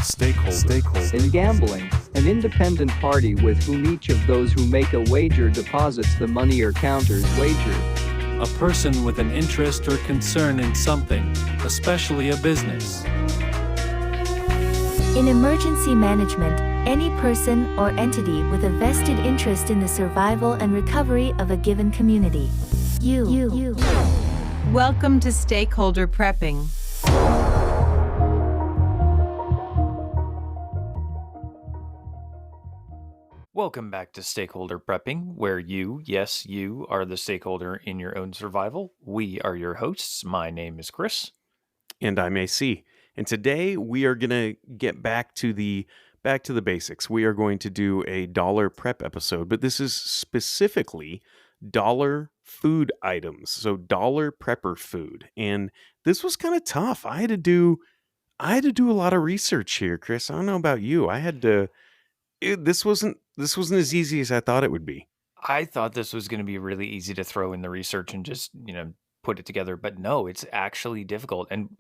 Stakeholder. In gambling, an independent party with whom each of those who make a wager deposits the money or counters wager. A person with an interest or concern in something, especially a business. In emergency management, any person or entity with a vested interest in the survival and recovery of a given community. You. Welcome to Stakeholder Prepping. Welcome back to Stakeholder Prepping, where you, yes, you, are the stakeholder in your own survival. We are your hosts. My name is Chris. And I'm AC. And today we are going to get back to the basics. We are going to do a dollar prep episode, but this is specifically dollar food items. So dollar prepper food. And this was kind of tough. I had to do a lot of research here, Chris. I don't know about you. This wasn't as easy as I thought it would be. I thought this was going to be really easy to throw in the research and just, put it together. But no, it's actually difficult. And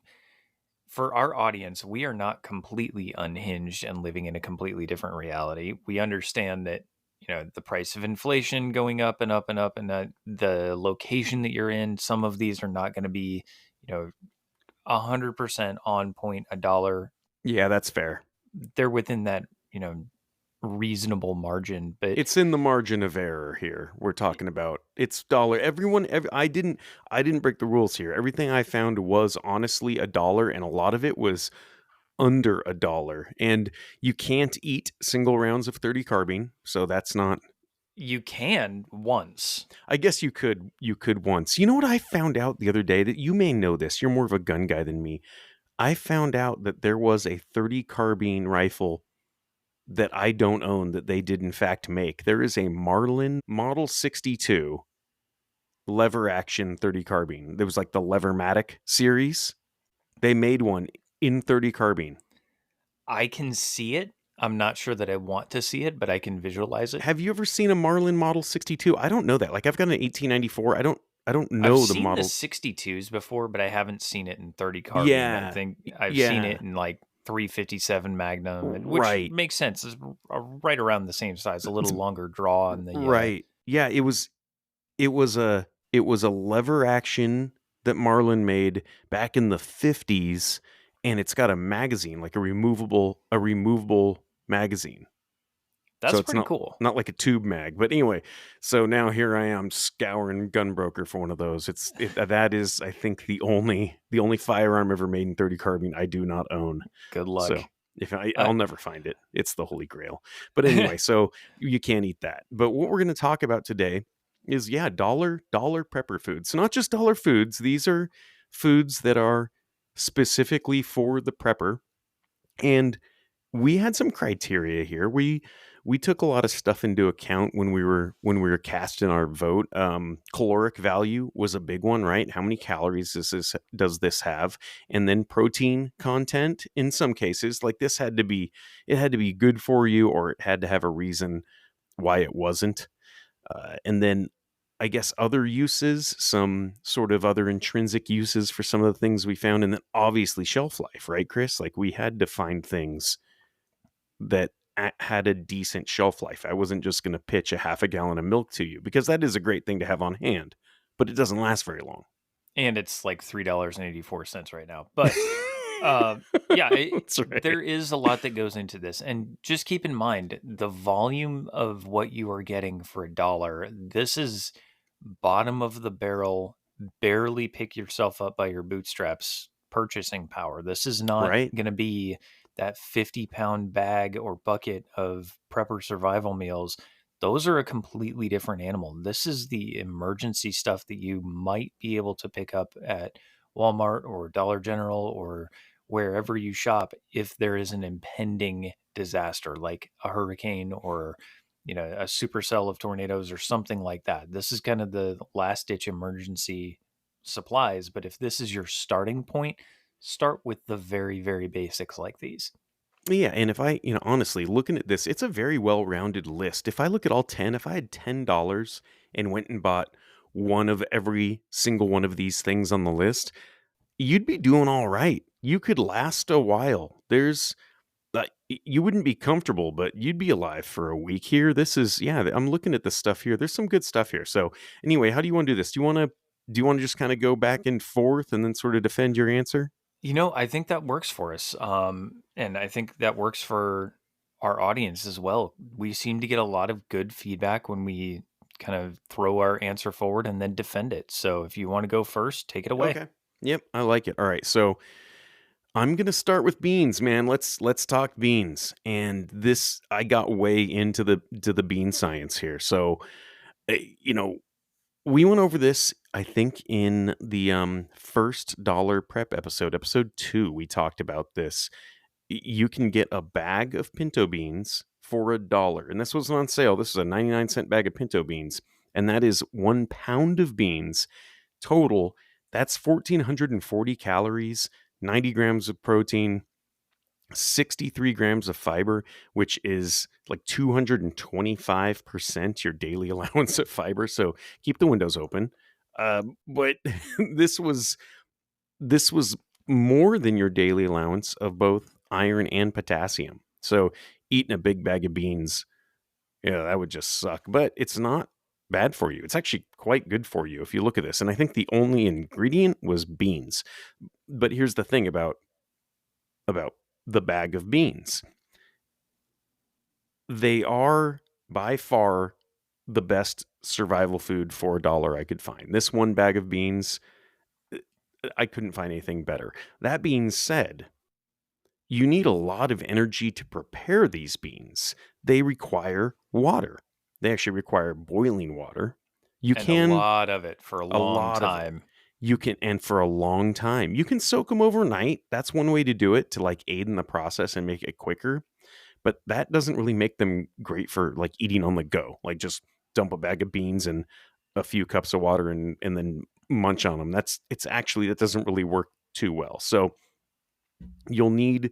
for our audience, we are not completely unhinged and living in a completely different reality. We understand that, the price of inflation going up and up and up, and the location that you're in, some of these are not going to be, 100% on point, a dollar. Yeah, that's fair. They're within that, reasonable margin, but it's in the margin of error here. We're talking about it's dollar. I didn't break the rules here. Everything I found was honestly $1, and a lot of it was under $1. And you can't eat single rounds of 30 carbine, so that's not. You can once. I guess you could once. You know what I found out the other day? That you may know this. You're more of a gun guy than me. I found out that there was a 30 carbine rifle that I don't own that they did in fact make. There is a Marlin Model 62 lever action 30 carbine. There was like the Levermatic series. They made one in 30 carbine. I can see it. I'm not sure that I want to see it, but I can visualize it. Have you ever seen a Marlin Model 62? I don't know that. Like I've got an 1894. I don't know the model. I've seen the 62s before, but I haven't seen it in 30 carbine. Yeah. I think I've seen it in like 357 Magnum, which makes sense. It's right around the same size, a little longer draw on the right. Yeah, it was a lever action that Marlin made back in the 50s, and it's got a magazine, like a removable magazine. That's so pretty cool. Not like a tube mag, but anyway. So now here I am scouring Gunbroker for one of those. That is, I think, the only firearm ever made in 30 carbine I do not own. Good luck. So if I'll never find it. It's the Holy Grail. But anyway, so you can't eat that. But what we're going to talk about today is dollar prepper foods. So not just dollar foods. These are foods that are specifically for the prepper, and we had some criteria here. We took a lot of stuff into account when we were casting our vote. Caloric value was a big one, right? How many calories does this have? And then protein content. In some cases, like this had to be good for you, or it had to have a reason why it wasn't. And then I guess other uses, some sort of other intrinsic uses for some of the things we found, and then obviously shelf life, right, Chris? Like we had to find things that had a decent shelf life. I wasn't just going to pitch a half a gallon of milk to you, because that is a great thing to have on hand, but it doesn't last very long. And it's like $3.84 right now. But right. There is a lot that goes into this. And just keep in mind the volume of what you are getting for $1. This is bottom of the barrel, barely pick yourself up by your bootstraps purchasing power. This is not going to be that 50-pound bag or bucket of prepper survival meals. Those are a completely different animal. This is the emergency stuff that you might be able to pick up at Walmart or Dollar General or wherever you shop if there is an impending disaster like a hurricane or a supercell of tornadoes or something like that. This is kind of the last-ditch emergency supplies. But if this is your starting point, start with the very, very basics like these. Yeah, and if I, honestly, looking at this, it's a very well-rounded list. If I look at all 10, if I had $10 and went and bought one of every single one of these things on the list, you'd be doing all right. You could last a while. There's You wouldn't be comfortable, but you'd be alive for a week here. This is, yeah, I'm looking at the stuff here. There's some good stuff here. So anyway, how do you want to do this? Do you want to just kind of go back and forth and then sort of defend your answer? I think that works for us. And I think that works for our audience as well. We seem to get a lot of good feedback when we kind of throw our answer forward and then defend it. So if you want to go first, take it away. Okay. Yep, I like it. All right. So I'm gonna start with beans, man. Let's talk beans. And this, I got way into the bean science here. So uh, you know, we went over this, I think, in the first dollar prep episode, episode 2. We talked about this. You can get a bag of pinto beans for $1, and this was on sale. This is a 99-cent bag of pinto beans, and that is 1 pound of beans total. That's 1,440 calories, 90 grams of protein, 63 grams of fiber, which is like 225% your daily allowance of fiber. So keep the windows open. But this was this was more than your daily allowance of both iron and potassium. So eating a big bag of beans, yeah, that would just suck. But it's not bad for you. It's actually quite good for you if you look at this. And I think the only ingredient was beans. But here's the thing about the bag of beans. They are by far the best survival food for $1 I could find. This one bag of beans, I couldn't find anything better. That being said, you need a lot of energy to prepare these beans. They require water. They actually require boiling water. You And a can lot of it for a a long lot of it. time. You can, and for a long time. You can soak them overnight. That's one way to do it, to like aid in the process and make it quicker. But that doesn't really make them great for like eating on the go. Like just dump a bag of beans and a few cups of water and then munch on them. That doesn't really work too well. So you'll need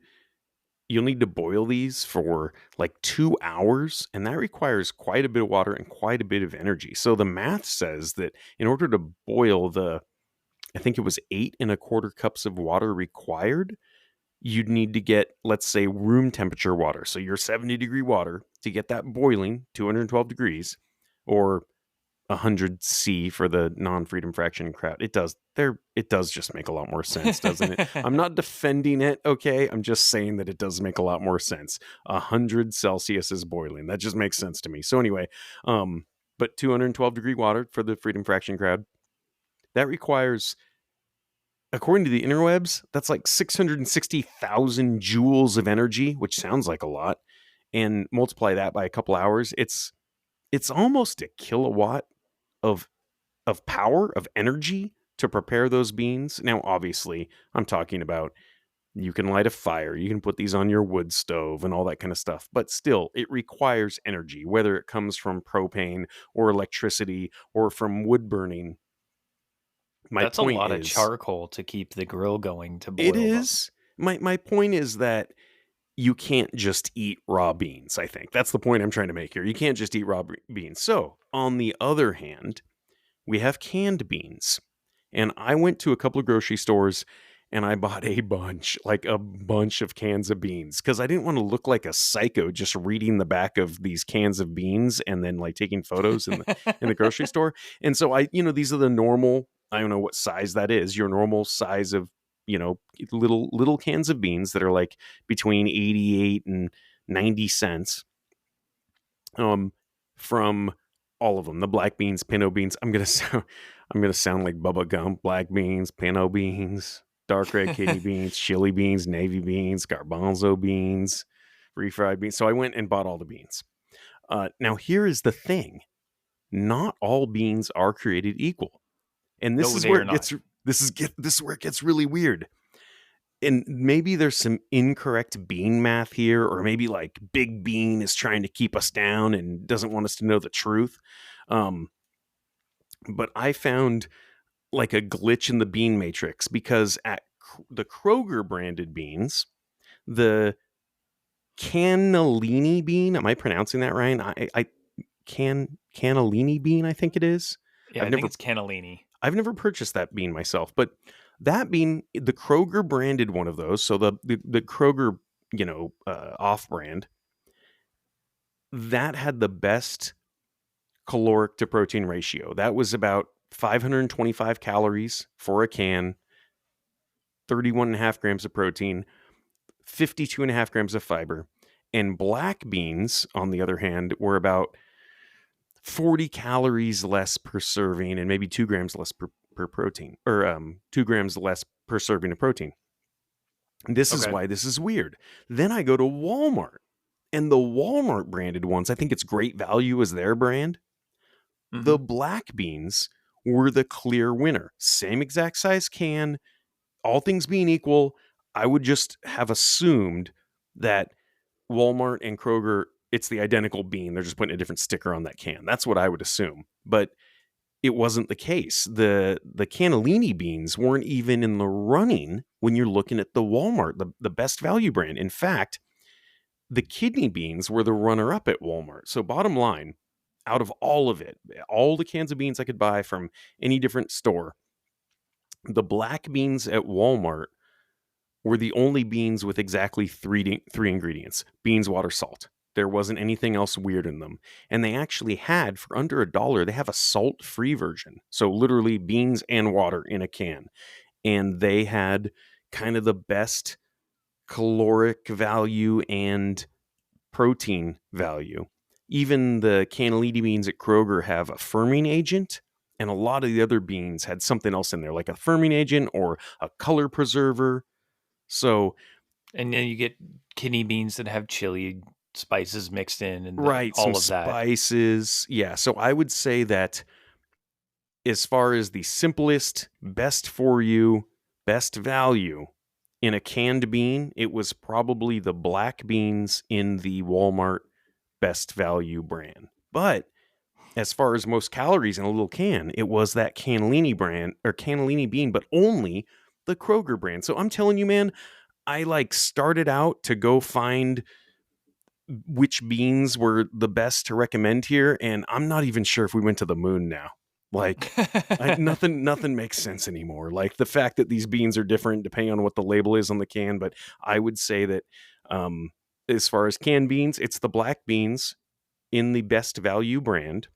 you'll need to boil these for like 2 hours, and that requires quite a bit of water and quite a bit of energy. So the math says that in order to boil I think it was 8 1/4 cups of water required, you'd need to get, let's say, room temperature water. So your 70-degree water to get that boiling, 212 degrees, or 100 C for the non-freedom fraction crowd. It does just make a lot more sense, doesn't it? I'm not defending it, okay? I'm just saying that it does make a lot more sense. 100 Celsius is boiling. That just makes sense to me. So anyway, but 212-degree water for the freedom fraction crowd, that requires, according to the interwebs, that's like 660,000 joules of energy, which sounds like a lot. And multiply that by a couple hours, it's almost a kilowatt of power, of energy to prepare those beans. Now, obviously, I'm talking about, you can light a fire, you can put these on your wood stove and all that kind of stuff, but still, it requires energy, whether it comes from propane or electricity or from wood burning. My That's a point lot of is, charcoal to keep the grill going to it boil them. is. My point is that you can't just eat raw beans, I think. That's the point I'm trying to make here. You can't just eat raw beans. So, on the other hand, we have canned beans. And I went to a couple of grocery stores and I bought like a bunch of cans of beans, because I didn't want to look like a psycho just reading the back of these cans of beans and then like taking photos in the grocery store. And so these are the normal, I don't know what size that is, your normal size of, little cans of beans that are like between 88 and 90 cents. From all of them, the black beans, pinto beans. I'm gonna sound like Bubba Gump. Black beans, pinto beans, dark red kidney beans, chili beans, navy beans, garbanzo beans, refried beans. So I went and bought all the beans. Now here is the thing: not all beans are created equal, and this No, is they where are it not. this is where it gets really weird. And maybe there's some incorrect bean math here, or maybe like Big Bean is trying to keep us down and doesn't want us to know the truth. But I found like a glitch in the bean matrix, because at the Kroger branded beans, the cannellini bean, am I pronouncing that right? Cannellini bean, I think it is. Yeah, I think it's cannellini. I've never purchased that bean myself, but that bean, the Kroger branded one of those. So the Kroger off-brand, that had the best caloric to protein ratio. That was about 525 calories for a can, 31.5 grams of protein, 52.5 grams of fiber. And black beans, on the other hand, were about 40 calories less per serving and maybe 2 grams less per protein, or 2 grams less per serving of protein. This is Okay. why this is weird. Then I go to Walmart, and the Walmart branded ones, I think it's Great Value as their brand. The black beans were the clear winner. Same exact size can, all things being equal. I would just have assumed that Walmart and Kroger, it's the identical bean. They're just putting a different sticker on that can. That's what I would assume. But it wasn't the case. The cannellini beans weren't even in the running when you're looking at the Walmart, the best value brand. In fact, the kidney beans were the runner-up at Walmart. So bottom line, out of all of it, all the cans of beans I could buy from any different store, the black beans at Walmart were the only beans with exactly three ingredients: beans, water, salt. There wasn't anything else weird in them. And they actually had, for under $1, they have a salt-free version. So literally beans and water in a can. And they had kind of the best caloric value and protein value. Even the cannellini beans at Kroger have a firming agent, and a lot of the other beans had something else in there, like a firming agent or a color preserver. So, And then you get kidney beans that have chili spices mixed in and right, some all of that. spices. Yeah, so I would say that as far as the simplest, best for you, best value in a canned bean, it was probably the black beans in the Walmart best value brand. But as far as most calories in a little can, it was that cannellini brand or cannellini bean, but only the Kroger brand. So I'm telling you, man, I started out to go find which beans were the best to recommend here, and I'm not even sure if we went to the moon now. Nothing makes sense anymore. Like the fact that these beans are different depending on what the label is on the can, but I would say that as far as canned beans, it's the black beans in the best value brand,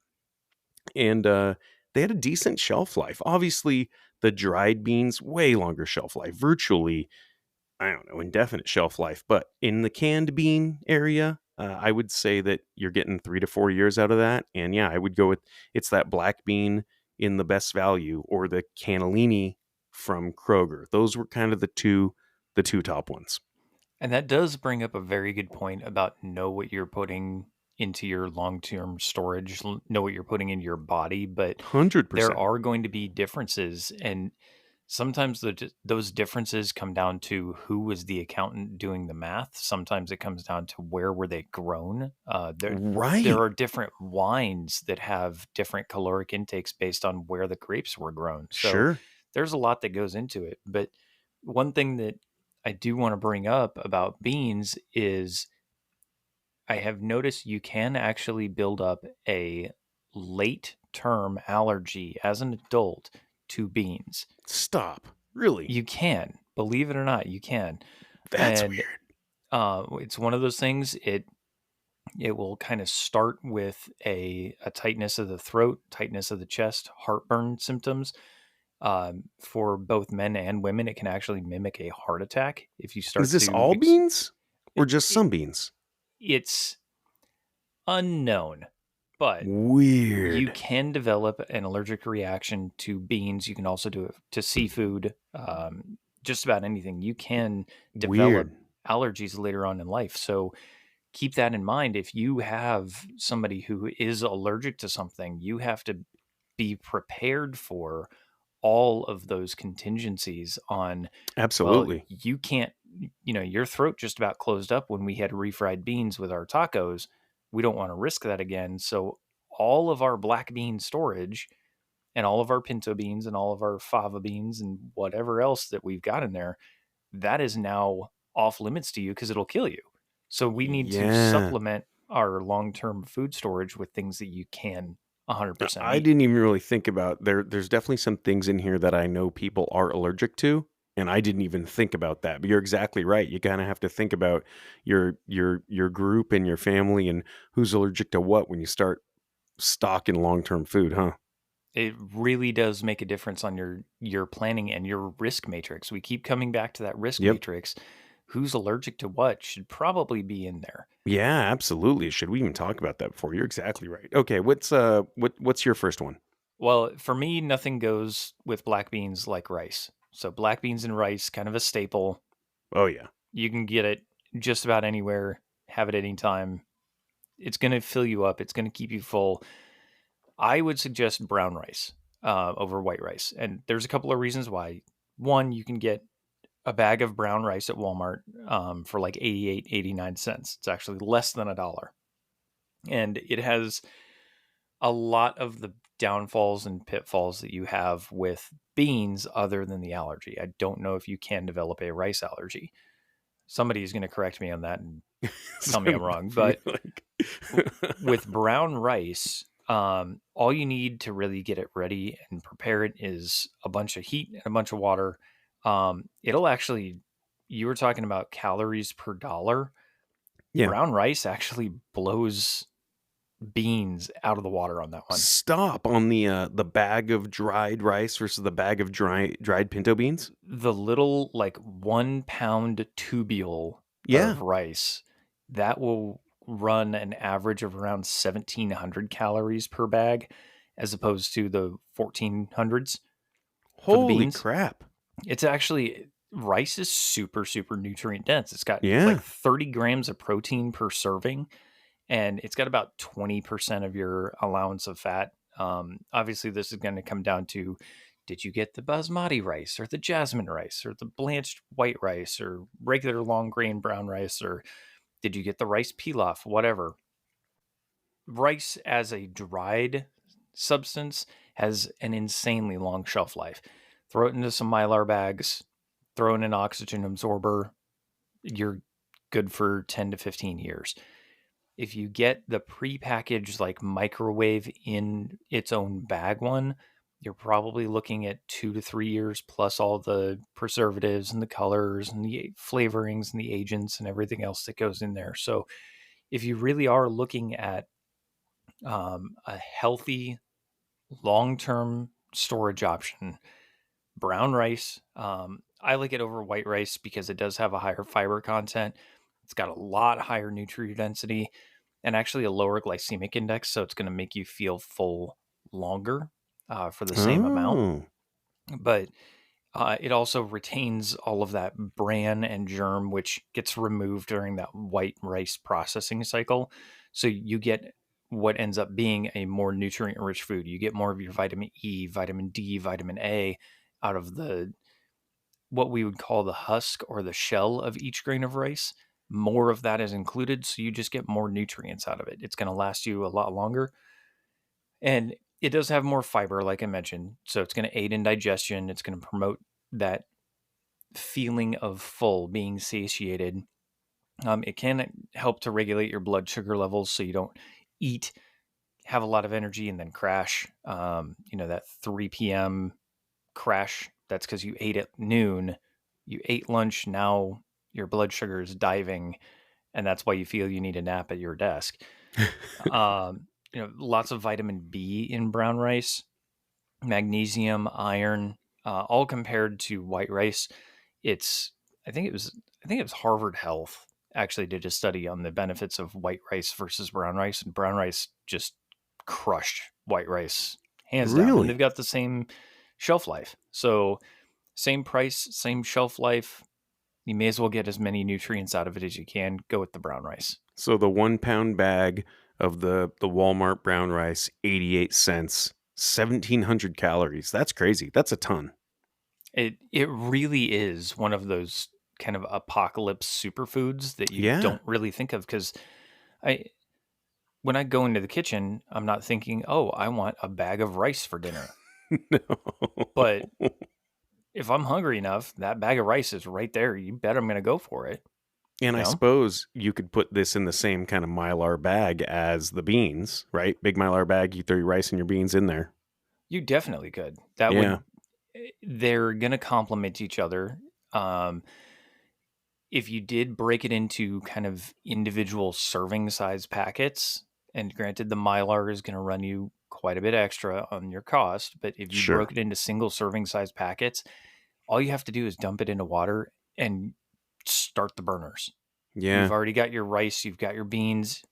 and they had a decent shelf life. Obviously, the dried beans, way longer shelf life, virtually, I don't know, indefinite shelf life. But in the canned bean area, I would say that you're getting 3 to 4 years out of that. And yeah, I would go with it's that black bean in the best value or the cannellini from Kroger. Those were kind of the two top ones. And that does bring up a very good point about know what you're putting into your long-term storage, know what you're putting into your body, but 100%. there are going to be differences, and sometimes those differences come down to who was the accountant doing the math. Sometimes it comes down to where were they grown. Right. There are different wines that have different caloric intakes based on where the grapes were grown. So Sure. there's a lot that goes into it. But one thing that I do want to bring up about beans is I have noticed you can actually build up a late term allergy as an adult to beans. Stop. Really? You can, believe it or not, you can. That's And weird. it's one of those things. It will kind of start with a tightness of the throat, tightness of the chest, heartburn symptoms. For both men and women, it can actually mimic a heart attack if you start Is this to. all beans or just it- some beans? It's unknown, but you Weird. can develop an allergic reaction to beans. You can also do it to seafood, just about anything. You can develop Weird. allergies later on in life. So keep that in mind. If you have somebody who is allergic to something, you have to be prepared for all of those contingencies on, well, Absolutely. you can't, your throat just about closed up when we had refried beans with our tacos. We don't want to risk that again. So all of our black bean storage and all of our pinto beans and all of our fava beans and whatever else that we've got in there, that is now off limits to you because it'll kill you. So we need to Yeah. supplement our long-term food storage with things that you can 100% I eat. didn't even really think about there's definitely some things in here that I know people are allergic to. And I didn't even think about that. But you're exactly right. You kind of have to think about your group and your family and who's allergic to what when you start stocking long-term food, huh? It really does make a difference on your planning and your risk matrix. We keep coming back to that risk Yep. matrix. Who's allergic to what should probably be in there. Yeah, absolutely. Should we even talk about that before? You're exactly right. Okay, what's your first one? Well, for me, nothing goes with black beans like rice. So black beans and rice, kind of a staple. Oh yeah. You can get it just about anywhere, have it anytime. It's going to fill you up. It's going to keep you full. I would suggest brown rice over white rice. And there's a couple of reasons why. One, you can get a bag of brown rice at Walmart for like 88, 89 cents. It's actually less than $1. And it has a lot of the downfalls and pitfalls that you have with beans other than the allergy. I don't know if you can develop a rice allergy. Somebody is going to correct me on that and tell me I'm wrong. But with brown rice, all you need to really get it ready and prepare it is a bunch of heat and a bunch of water. It'll actually, you were talking about calories per dollar. Yeah. Brown rice actually blows beans out of the water on that one. Stop on the bag of dried rice versus the bag of dried pinto beans. The little like 1 pound tubule Yeah. of rice that will run an average of around 1,700 calories per bag, as opposed to the 1,400s. Holy beans. crap. It's actually, rice is super, super nutrient dense. It's got Yeah. like 30 grams of protein per serving, and it's got about 20% of your allowance of fat. Obviously, this is going to come down to, did you get the basmati rice or the jasmine rice or the blanched white rice or regular long grain brown rice, or did you get the rice pilaf, whatever. Rice as a dried substance has an insanely long shelf life. Throw it into some Mylar bags, throw in an oxygen absorber, you're good for 10 to 15 years. If you get the prepackaged like microwave in its own bag one, you're probably looking at 2 to 3 years plus all the preservatives and the colors and the flavorings and the agents and everything else that goes in there. So if you really are looking at a healthy long-term storage option, brown rice, I like it over white rice because it does have a higher fiber content. It's got a lot higher nutrient density and actually a lower glycemic index, so it's going to make you feel full longer for the same amount. But it also retains all of that bran and germ, which gets removed during that white rice processing cycle. So you get what ends up being a more nutrient-rich food. You get more of your vitamin E, vitamin D, vitamin A out of what we would call the husk or the shell of each grain of rice. More of that is included, so you just get more nutrients out of it. It's going to last you a lot longer. And it does have more fiber, like I mentioned, so it's going to aid in digestion. It's going to promote that feeling of full, being satiated. It can help to regulate your blood sugar levels so you don't eat, have a lot of energy, and then crash. That 3 p.m. crash, that's because you ate at noon, you ate lunch, now your blood sugar is diving, and that's why you feel you need a nap at your desk. Lots of vitamin B in brown rice, magnesium, iron, all compared to white rice. I think it was Harvard Health actually did a study on the benefits of white rice versus brown rice, and brown rice just crushed white rice hands down. And Really? they've got the same shelf life. So same price, same shelf life. You may as well get as many nutrients out of it as you can. Go with the brown rice. So the 1 pound bag of the Walmart brown rice, 88 cents, 1,700 calories. That's crazy. That's a ton. It really is one of those kind of apocalypse superfoods that you Yeah. don't really think of, because when I go into the kitchen, I'm not thinking, oh, I want a bag of rice for dinner. No. But if I'm hungry enough, that bag of rice is right there. You bet I'm going to go for it. And I No? suppose you could put this in the same kind of Mylar bag as the beans, right? Big Mylar bag, you throw your rice and your beans in there. You definitely could. That Yeah. would they're going to complement each other. Um, if you did break it into kind of individual serving size packets, and granted, the Mylar is going to run you quite a bit extra on your cost, but if you broke Sure. it into single serving size packets, all you have to do is dump it into water and start the burners. You've Yeah, already got your rice, you've got your beans.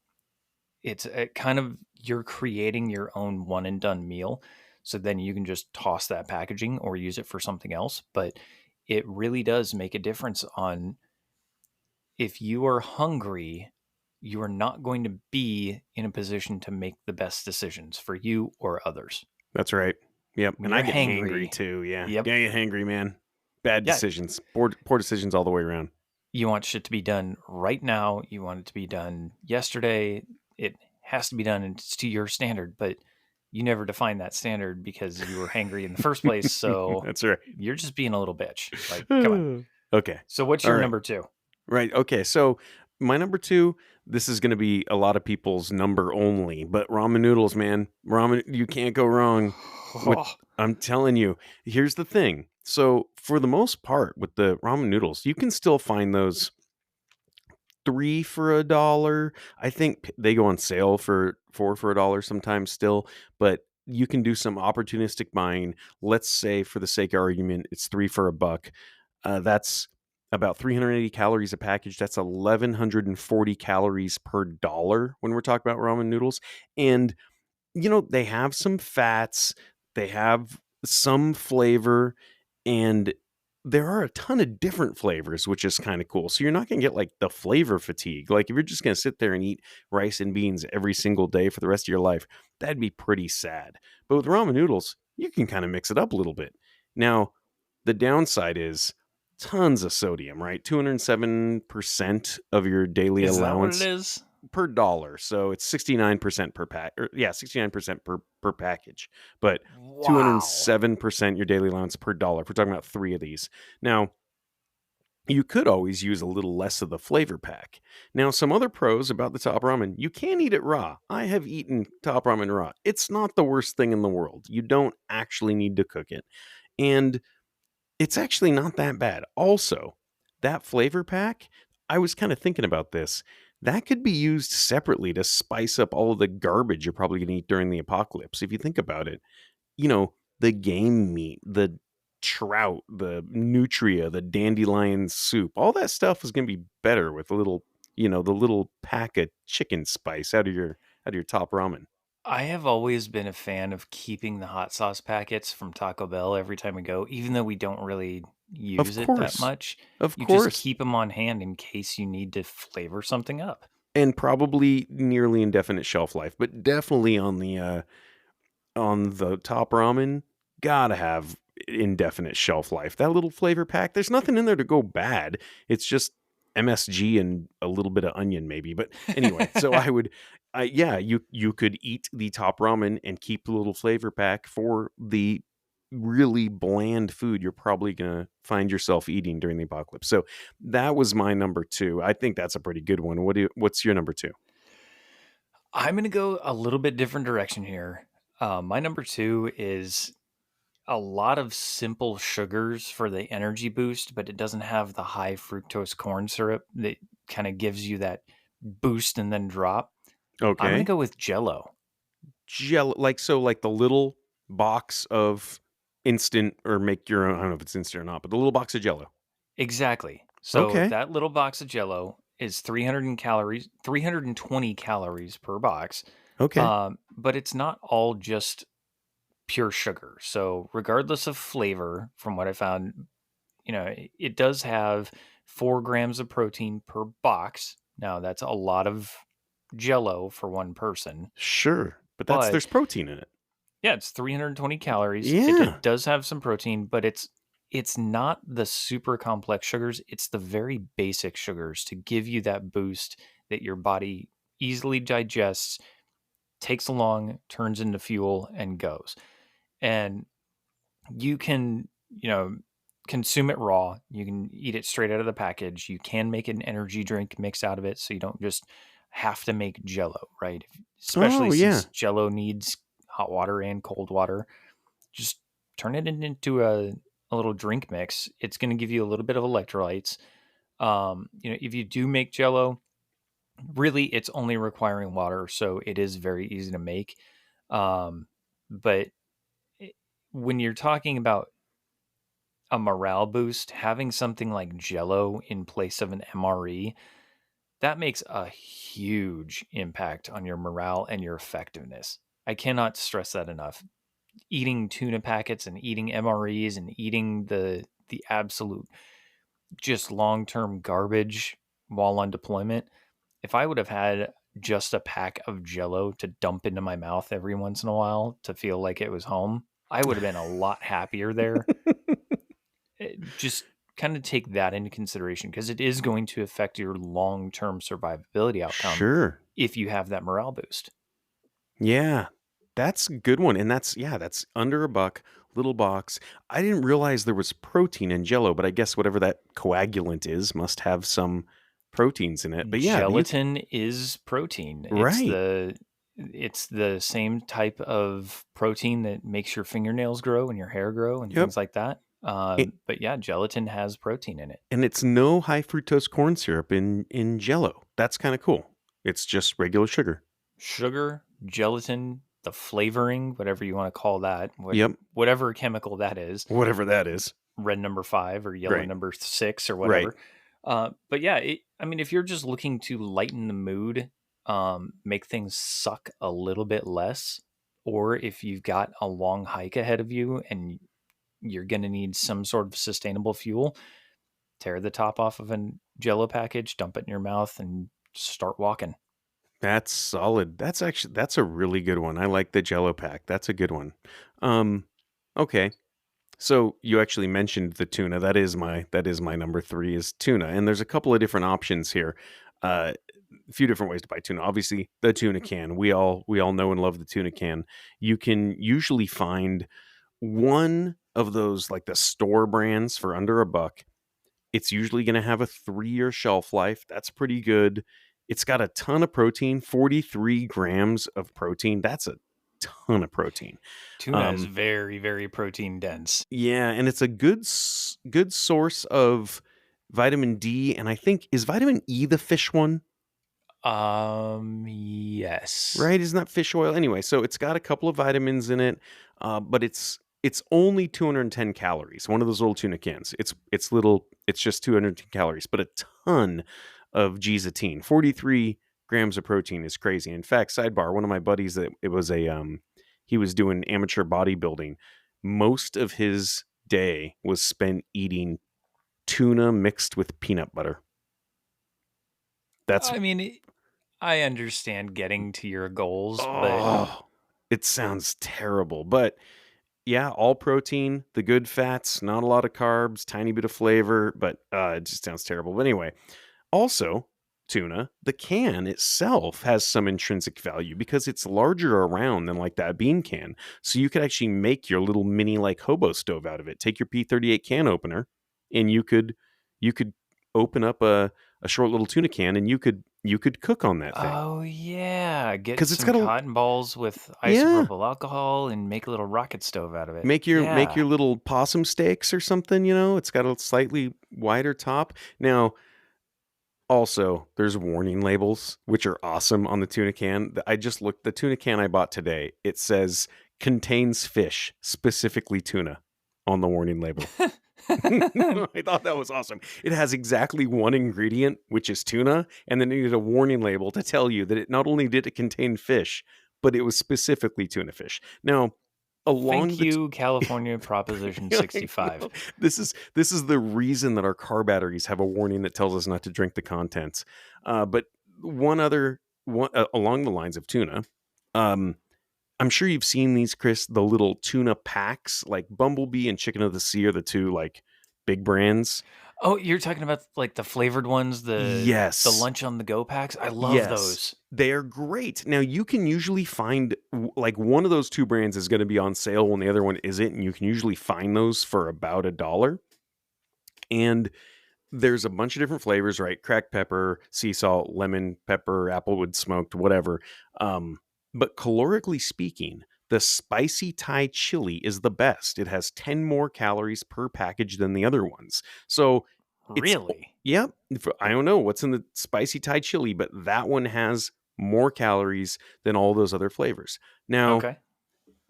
It's a kind of you're creating your own one and done meal. So then you can just toss that packaging or use it for something else. But it really does make a difference on if you are hungry, you are not going to be in a position to make the best decisions for you or others. that's right. Yep. When And I you're get hangry hangry, too. Yeah. yep, Yeah, I get hangry, man. Bad yeah, decisions. Poor decisions all the way around. you want shit to be done right now. You want it to be done yesterday. It has to be done and it's to your standard, but you never defined that standard because you were hangry in the first place. So That's right. you're just being a little bitch. Like, come on. Okay. So what's All your right. number two? Right. Okay. So my number two, this is going to be a lot of people's number only, but ramen noodles, man. Ramen, you can't go wrong with, I'm telling you. Here's the thing. So for the most part, with the ramen noodles, you can still find those 3 for $1. I think they go on sale for 4 for $1 sometimes still, but you can do some opportunistic buying. Let's say, for the sake of argument, it's 3 for a buck. That's about 380 calories a package. That's 1,140 calories per dollar when we're talking about ramen noodles. And they have some fats, they have some flavor, and there are a ton of different flavors, which is kind of cool. So you're not going to get like the flavor fatigue. Like if you're just going to sit there and eat rice and beans every single day for the rest of your life, that'd be pretty sad. But with ramen noodles, you can kind of mix it up a little bit. Now, the downside is tons of sodium, right? 207% of your daily Is that what it allowance is? per dollar. So it's 69% per pack. Or yeah, 69% per package. But Wow. 207% your daily allowance per dollar. If we're talking about 3 of these. Now, you could always use a little less of the flavor pack. Now, some other pros about the top ramen: you can eat it raw. I have eaten top ramen raw. It's not the worst thing in the world. You don't actually need to cook it. And it's actually not that bad. Also, that flavor pack, I was kind of thinking about this. That could be used separately to spice up all of the garbage you're probably going to eat during the apocalypse. If you think about it, the game meat, the trout, the nutria, the dandelion soup, all that stuff is going to be better with a little, the little pack of chicken spice out of your top ramen. I have always been a fan of keeping the hot sauce packets from Taco Bell every time we go, even though we don't really Of use it that course. much. Of You just course. keep them on hand in case you need to flavor something up. And probably nearly indefinite shelf life, but definitely on the top ramen, gotta have indefinite shelf life. That little flavor pack, there's nothing in there to go bad. It's just MSG and a little bit of onion, maybe. But anyway, so yeah, you could eat the top ramen and keep the little flavor pack for the really bland food you're probably gonna find yourself eating during the apocalypse. So that was my number two. I think that's a pretty good one. What's your number two? I'm going to go a little bit different direction here. My number two is a lot of simple sugars for the energy boost, but it doesn't have the high fructose corn syrup that kind of gives you that boost and then drop. I'm going to Okay. go with Jell-O. Like the little box of instant, or make your own. I don't know if it's instant or not, but the little box of Jell-O. Exactly. So Okay. that little box of Jell-O is 320 calories per box. Okay. But it's not all just pure sugar. So regardless of flavor, from what I found, it does have 4 grams of protein per box. Now that's a lot of Jell-O for one person, Sure. But but there's protein in it. yeah, it's 320 calories. It Yeah. does have some protein, but it's not the super complex sugars. It's the very basic sugars to give you that boost that your body easily digests, takes along, turns into fuel, and goes. And you can, consume it raw. You can eat it straight out of the package. You can make an energy drink mix out of it, so you don't just have to make Jell-O, right? Especially Oh, yeah. since Jell-O needs hot water and cold water. Just turn it into a little drink mix. It's going to give you a little bit of electrolytes. If you do make Jell-O, really it's only requiring water, so it is very easy to make. But when you're talking about a morale boost, having something like Jell-O in place of an MRE, that makes a huge impact on your morale and your effectiveness. I cannot stress that enough. Eating tuna packets and eating MREs and eating the absolute just long-term garbage while on deployment. If I would have had just a pack of Jell-O to dump into my mouth every once in a while to feel like it was home, I would have been a lot happier there. Just kind of take that into consideration, because it is going to affect your long-term survivability outcome Sure. if you have that morale boost. Yeah, that's a good one. And that's under $1, little box. I didn't realize there was protein in Jell-O, but I guess whatever that coagulant is must have some proteins in it. But yeah, Gelatin is protein. right. It's the same type of protein that makes your fingernails grow and your hair grow and Yep. things like that. It, But yeah, gelatin has protein in it. and it's no high fructose corn syrup in Jell-O. That's kind of cool. It's just regular sugar. Sugar, gelatin, the flavoring, whatever you want to call that, Yep. whatever chemical that is, Whatever that is. red number 5 or yellow Right. number 6 or Right. whatever. But yeah, if you're just looking to lighten the mood, make things suck a little bit less, or if you've got a long hike ahead of you and you're going to need some sort of sustainable fuel, tear the top off of a Jell-O package, dump it in your mouth, and start walking. That's solid. That's a really good one. I like the Jell-O pack. That's a good one. Okay. So you actually mentioned the tuna. That is my number 3 is tuna. And there's a couple of different options here. A few different ways to buy tuna. Obviously, the tuna can. We all know and love the tuna can. You can usually find one of those, like the store brands, for under $1. It's usually going to have a 3-year shelf life. That's pretty good. It's got a ton of protein, 43 grams of protein. That's a ton of protein. Tuna is very, very protein dense. Yeah, and it's a good source of vitamin D. And I think, is vitamin E the fish one? Yes. Right? Isn't that fish oil? Anyway, so it's got a couple of vitamins in it, but it's only 210 calories. One of those little tuna cans. It's little. It's just 210 calories, but a ton of G-zatine. 43 grams of protein is crazy. In fact, sidebar, one of my buddies, that it was he was doing amateur bodybuilding. Most of his day was spent eating tuna mixed with peanut butter. I understand getting to your goals, but it sounds terrible. But yeah, all protein, the good fats, not a lot of carbs, tiny bit of flavor, but it just sounds terrible. But anyway, also tuna, the can itself has some intrinsic value because it's larger around than like that bean can. So you could actually make your little mini like hobo stove out of it. Take your P38 can opener, and you could open up a short little tuna can, and you could cook on that thing. Oh yeah, get 'Cause some it's got a- cotton balls with Yeah. isopropyl alcohol and make a little rocket stove out of it. Make your little possum steaks or something, It's got a slightly wider top. Now, also, there's warning labels, which are awesome on the tuna can. I just looked, the tuna can I bought today, it says contains fish, specifically tuna, on the warning label. I thought that was awesome. It has exactly one ingredient, which is tuna, and then it needed a warning label to tell you that it not only did it contain fish, but it was specifically tuna fish. Now, Thank you, California Proposition 65. This is the reason that our car batteries have a warning that tells us not to drink the contents. But one along the lines of tuna, I'm sure you've seen these, Chris, the little tuna packs, like Bumblebee and Chicken of the Sea are the two like big brands. Oh, you're talking about like the flavored ones, Yes. the lunch on the go packs. I love those. They are great. Now you can usually find like one of those two brands is going to be on sale when the other one isn't, and you can usually find those for about $1. And there's a bunch of different flavors, right? Cracked pepper, sea salt, lemon pepper, applewood smoked, whatever. But calorically speaking, The spicy Thai chili is the best. It has 10 more calories per package than the other ones. So it's, Really? yeah, I don't know what's in the spicy Thai chili, but that one has more calories than all those other flavors. Now, Okay.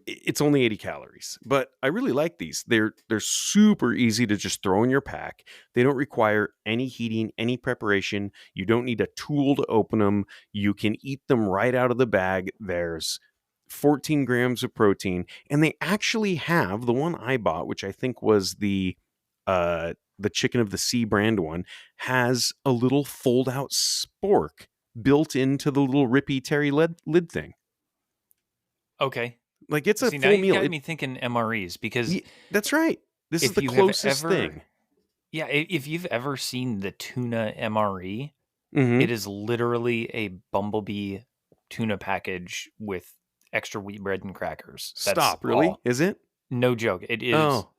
it's only 80 calories, but I really like these. They're super easy to just throw in your pack. They don't require any heating, any preparation. You don't need a tool to open them. You can eat them right out of the bag. There's 14 grams of protein, and they actually have the one I bought, which I think was the chicken of the sea brand one, has a little fold out spork built into the little rippy terry lid thing. Okay. Like, it's a See, now full you've meal. got me thinking MREs because That's right. This is if the you have closest ever, thing. yeah, if you've ever seen the tuna MRE, Mhm. it is literally a bumblebee tuna package with extra wheat bread and crackers. That's Stop, really? all. Is it? No joke. It is. Oh,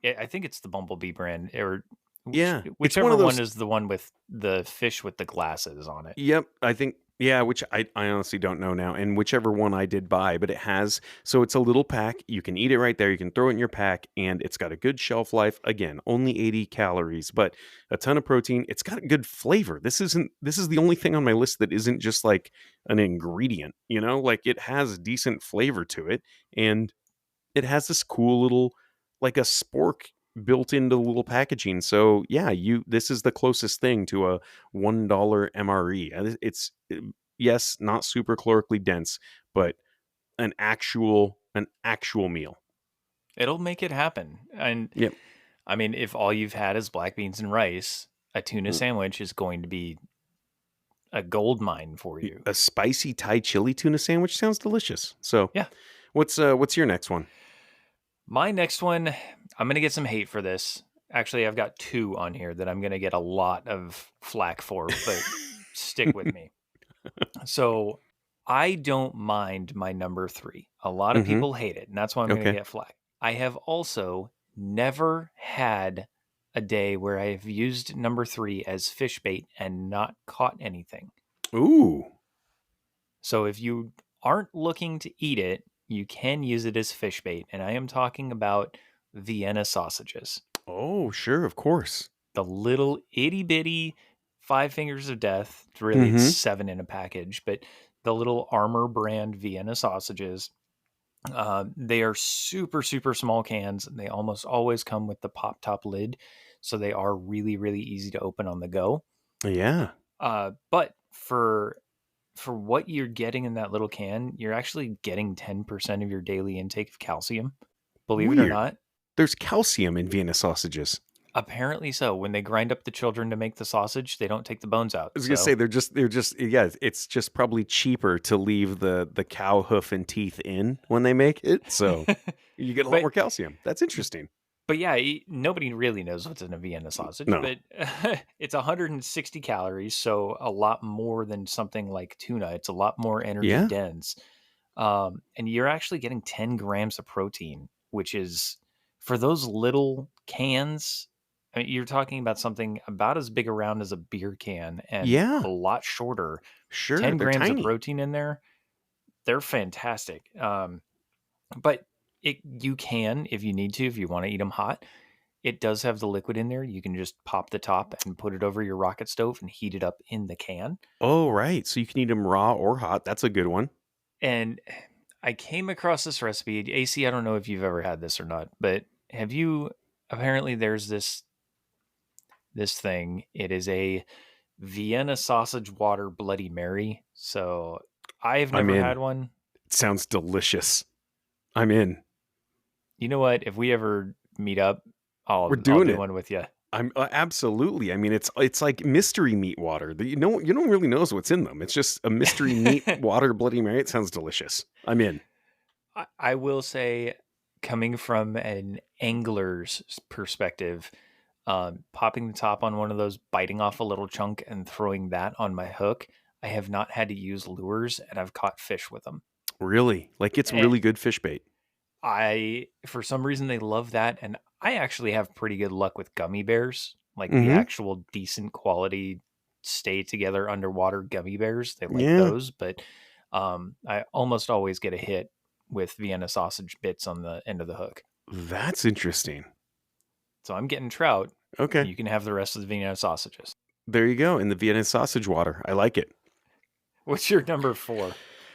I think it's the bumblebee brand, or yeah. It's one whichever of one those. is the one with the fish with the glasses on it. Yep, I think, yeah, which I honestly don't know now, and whichever one I did buy, but it has, so it's a little pack. You can eat it right there. You can throw it in your pack, and it's got a good shelf life. Again, only 80 calories, but a ton of protein. It's got good flavor. This is the only thing on my list that isn't just like an ingredient, like it has decent flavor to it, and it has this cool little, like a spork built into the little packaging. So yeah, this is the closest thing to a $1 MRE. And yes, not super calorically dense, but an actual meal. It'll make it happen. And Yep. I mean, if all you've had is black beans and rice, a tuna Mm. sandwich is going to be a gold mine for you. A spicy Thai chili tuna sandwich sounds delicious. So Yeah. what's your next one? My next one, I'm going to get some hate for this. Actually, I've got two on here that I'm going to get a lot of flack for, but stick with me. So I don't mind my number three. A lot of Hmm. people hate it, and that's why I'm going to Okay. get flack. I have also never had a day where I have used number three as fish bait and not caught anything. Ooh. So if you aren't looking to eat it, you can use it as fish bait. And I am talking about Vienna sausages. Oh, sure, of course. The little itty bitty five fingers of death. Really, it's Hmm. 7 in a package, but the little Armor brand Vienna sausages. They are super, super small cans. They almost always come with the pop top lid. So they are really, really easy to open on the go. Yeah. But for what you're getting in that little can, you're actually getting 10% of your daily intake of calcium. Believe it or Weird. not. There's calcium in Vienna sausages. Apparently so. When they grind up the children to make the sausage, they don't take the bones out. I was gonna say So they're just yeah, it's just probably cheaper to leave the cow hoof and teeth in when they make it, so you get a lot but more calcium. That's interesting. but yeah, nobody really knows what's in a Vienna sausage, No. but it's 160 calories, so a lot more than something like tuna. It's a lot more energy Yeah. dense. And you're actually getting 10 grams of protein, which is for those little cans. I mean, you're talking about something about as big around as a beer can and Yeah. a lot shorter. Sure. 10 They're grams of tiny. protein in there. They're fantastic. But you can, if you need to, if you want to eat them hot, it does have the liquid in there. You can just pop the top and put it over your rocket stove and heat it up in the can. Oh, right. So you can eat them raw or hot. That's a good one. And I came across this recipe. AC, I don't know if you've ever had this or not, but have you? Apparently, there's this thing. It is a Vienna sausage water Bloody Mary. So I've I'm never in. had one. It sounds delicious. I'm in. You know what? If we ever meet up, I'll We're doing do it. one with you. I'm absolutely. I mean, it's like mystery meat water. You don't really know what's in them. It's just a mystery meat water Bloody Mary. It sounds delicious. I'm in. I will say, coming from an angler's perspective, popping the top on one of those, biting off a little chunk and throwing that on my hook, I have not had to use lures and I've caught fish with them. Really, like it's And really good fish bait. for some reason, they love that. And I actually have pretty good luck with gummy bears, like the Mm-hmm. actual decent quality stay together underwater gummy bears. They like Yeah. those, but I almost always get a hit with Vienna sausage bits on the end of the hook. That's interesting. So I'm getting trout. Okay. You can have the rest of the Vienna sausages. There you go. In the Vienna sausage water. I like it. What's your number 4?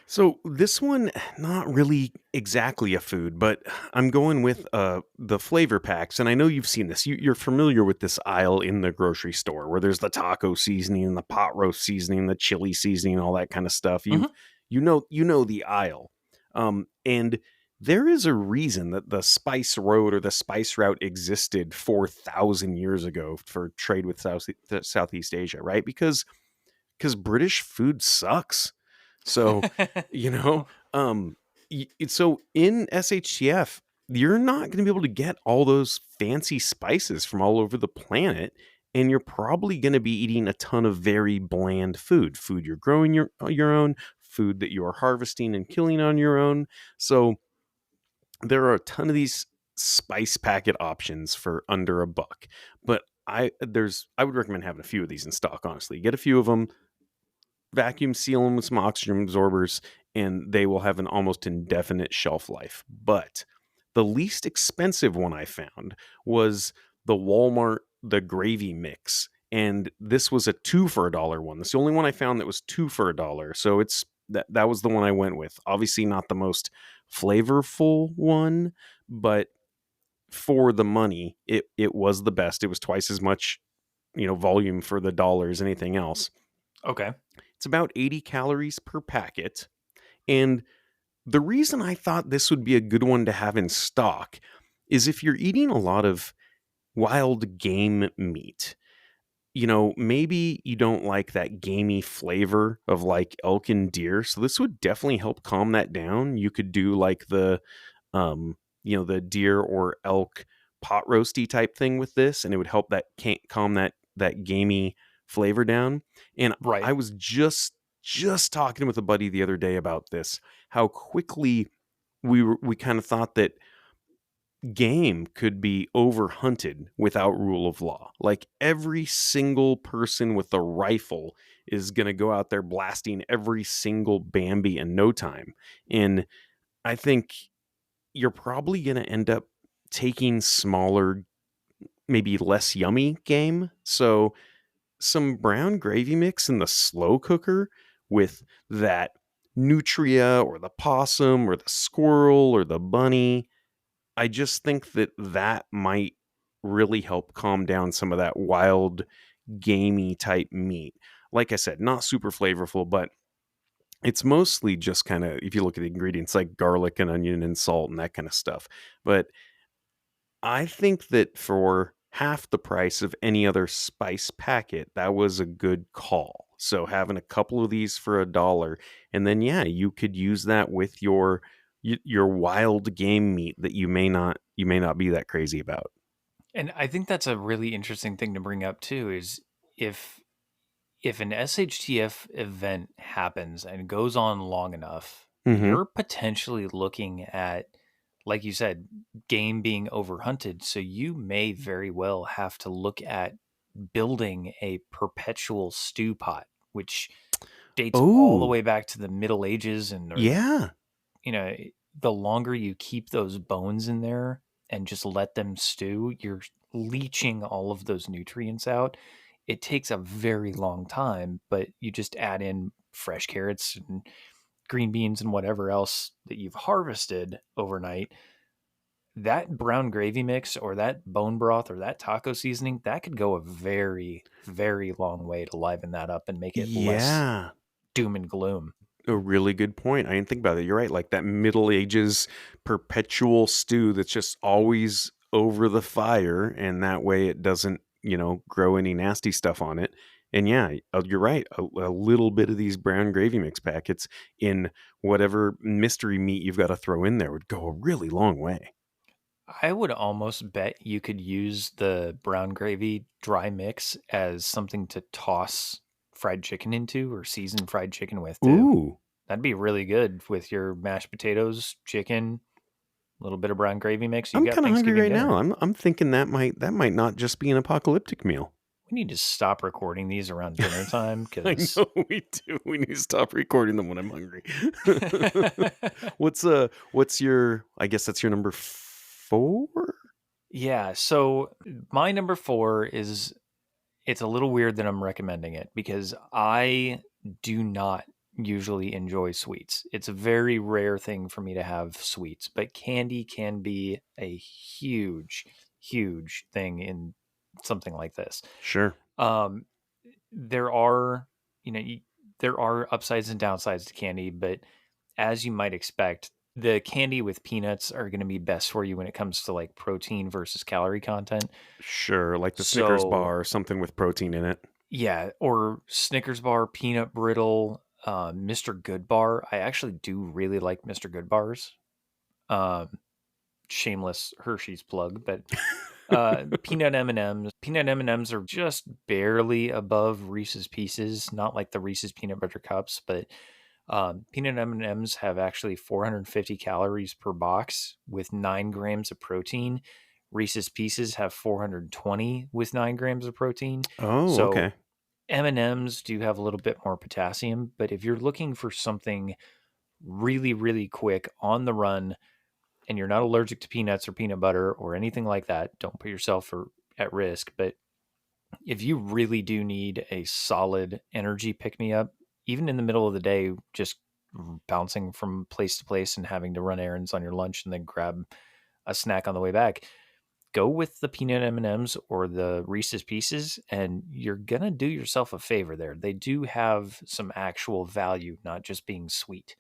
So this one, not really exactly a food, but I'm going with the flavor packs. And I know you've seen this. You're familiar with this aisle in the grocery store where there's the taco seasoning, the pot roast seasoning, the chili seasoning, all that kind of stuff. You know the aisle. And there is a reason that the spice road or the spice route existed 4,000 years ago for trade with Southeast Asia, right? Because British food sucks. So, you know, so in SHTF, you're not going to be able to get all those fancy spices from all over the planet. And you're probably going to be eating a ton of very bland food you're growing your own, food that you are harvesting and killing on your own. So there are a ton of these spice packet options for under $1. But I would recommend having a few of these in stock, honestly. Get a few of them, vacuum seal them with some oxygen absorbers, and they will have an almost indefinite shelf life. But the least expensive one I found was the Walmart the gravy mix, and this was a 2 for $1 one. That's the only one I found that was 2 for $1. So it's that was the one I went with. Obviously not the most flavorful one, but for the money, it was the best. It was twice as much, volume for the dollar as anything else. Okay. It's about 80 calories per packet. And the reason I thought this would be a good one to have in stock is if you're eating a lot of wild game meat, maybe you don't like that gamey flavor of like elk and deer. So this would definitely help calm that down. You could do like the deer or elk pot roasty type thing with this, and it would help that calm that gamey flavor down. And Right. I was just talking with a buddy the other day about this, how quickly we kind of thought that game could be overhunted without rule of law. Like every single person with a rifle is going to go out there blasting every single Bambi in no time. And I think you're probably going to end up taking smaller, maybe less yummy game. So some brown gravy mix in the slow cooker with that nutria or the possum or the squirrel or the bunny. I just think that might really help calm down some of that wild, gamey type meat. Like I said, not super flavorful, but it's mostly just kind of, if you look at the ingredients, like garlic and onion and salt and that kind of stuff. But I think that for half the price of any other spice packet, that was a good call. So having a couple of these for $1, and then you could use that with your wild game meat that you may not be that crazy about. And I think that's a really interesting thing to bring up too, is if an SHTF event happens and goes on long enough, you're potentially looking at, like you said, game being overhunted. So you may very well have to look at building a perpetual stew pot, which dates all the way back to the Middle Ages. And the longer you keep those bones in there and just let them stew, you're leaching all of those nutrients out. It takes a very long time, but you just add in fresh carrots and green beans and whatever else that you've harvested overnight. That brown gravy mix or that bone broth or that taco seasoning, that could go a very, very long way to liven that up and make it less doom and gloom. A really good point. I didn't think about it. You're right. Like that Middle Ages perpetual stew that's just always over the fire, and that way it doesn't, grow any nasty stuff on it. And you're right. A little bit of these brown gravy mix packets in whatever mystery meat you've got to throw in there would go a really long way. I would almost bet you could use the brown gravy dry mix as something to toss fried chicken into or seasoned fried chicken with too. Ooh. That'd be really good with your mashed potatoes, chicken, a little bit of brown gravy mix. I'm kind of hungry right now. I'm thinking that might not just be an apocalyptic meal. we need to stop recording these around dinner time I because know we do. We need to stop recording them when I'm hungry. What's your, I guess that's your number 4? yeah. So my number 4 is, it's a little weird that I'm recommending it because I do not usually enjoy sweets. It's a very rare thing for me to have sweets, but candy can be a huge, huge thing in something like this. Sure. Um, there are, there are upsides and downsides to candy, but as you might expect, the candy with peanuts are going to be best for you when it comes to like protein versus calorie content. Sure. Like the Snickers So bar or something with protein in it. yeah, or Snickers bar, peanut brittle, Mr. Good bar. I actually do really like Mr. Good bars. Um, Shameless Hershey's plug, but peanut M&Ms. Peanut M&Ms are just barely above Reese's Pieces, not like the Reese's peanut butter cups, but peanut M&Ms have actually 450 calories per box with 9 grams of protein. Reese's Pieces have 420 with 9 grams of protein. Oh, So okay. M&Ms do have a little bit more potassium, but if you're looking for something really, really quick on the run and you're not allergic to peanuts or peanut butter or anything like that, don't put yourself at risk. But if you really do need a solid energy pick me up, even in the middle of the day, just bouncing from place to place and having to run errands on your lunch and then grab a snack on the way back, go with the peanut M&Ms or the Reese's Pieces, and you're going to do yourself a favor there. They do have some actual value, not just being sweet.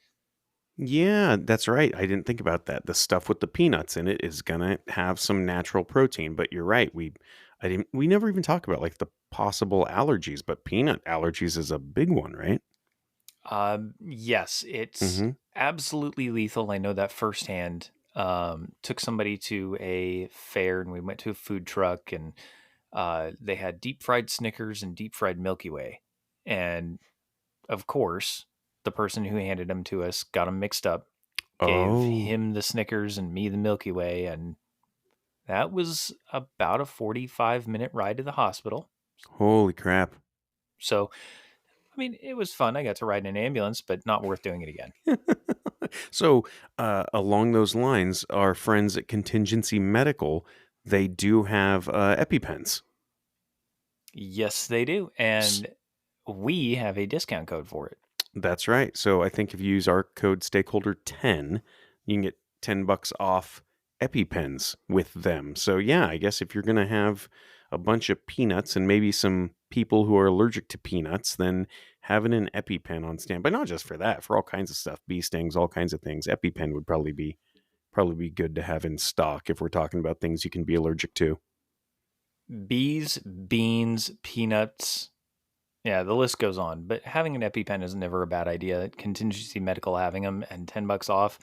Yeah, that's right. I didn't think about that. The stuff with the peanuts in it is gonna have some natural protein, but you're right. We never even talk about like the possible allergies, but peanut allergies is a big one, right? Yes, it's Mm-hmm. absolutely lethal. I know that firsthand. Took somebody to a fair and we went to a food truck and they had deep fried Snickers and deep fried Milky Way. And of course, the person who handed them to us got them mixed up, gave Oh, him the Snickers and me the Milky Way. And that was about a 45-minute ride to the hospital. holy crap. So, I mean, it was fun. I got to ride in an ambulance, but not worth doing it again. So, along those lines, our friends at Contingency Medical, they do have EpiPens. Yes, they do. And we have a discount code for it. That's right. So I think if you use our code Stakeholder 10, you can get $10 off EpiPens with them. So yeah, I guess if you're going to have a bunch of peanuts and maybe some people who are allergic to peanuts, then having an EpiPen on standby, not just for that, for all kinds of stuff, bee stings, all kinds of things. EpiPen would probably be good to have in stock if we're talking about things you can be allergic to. Bees, beans, peanuts. Yeah, the list goes on. But having an EpiPen is never a bad idea. Contingency Medical having them and $10 off.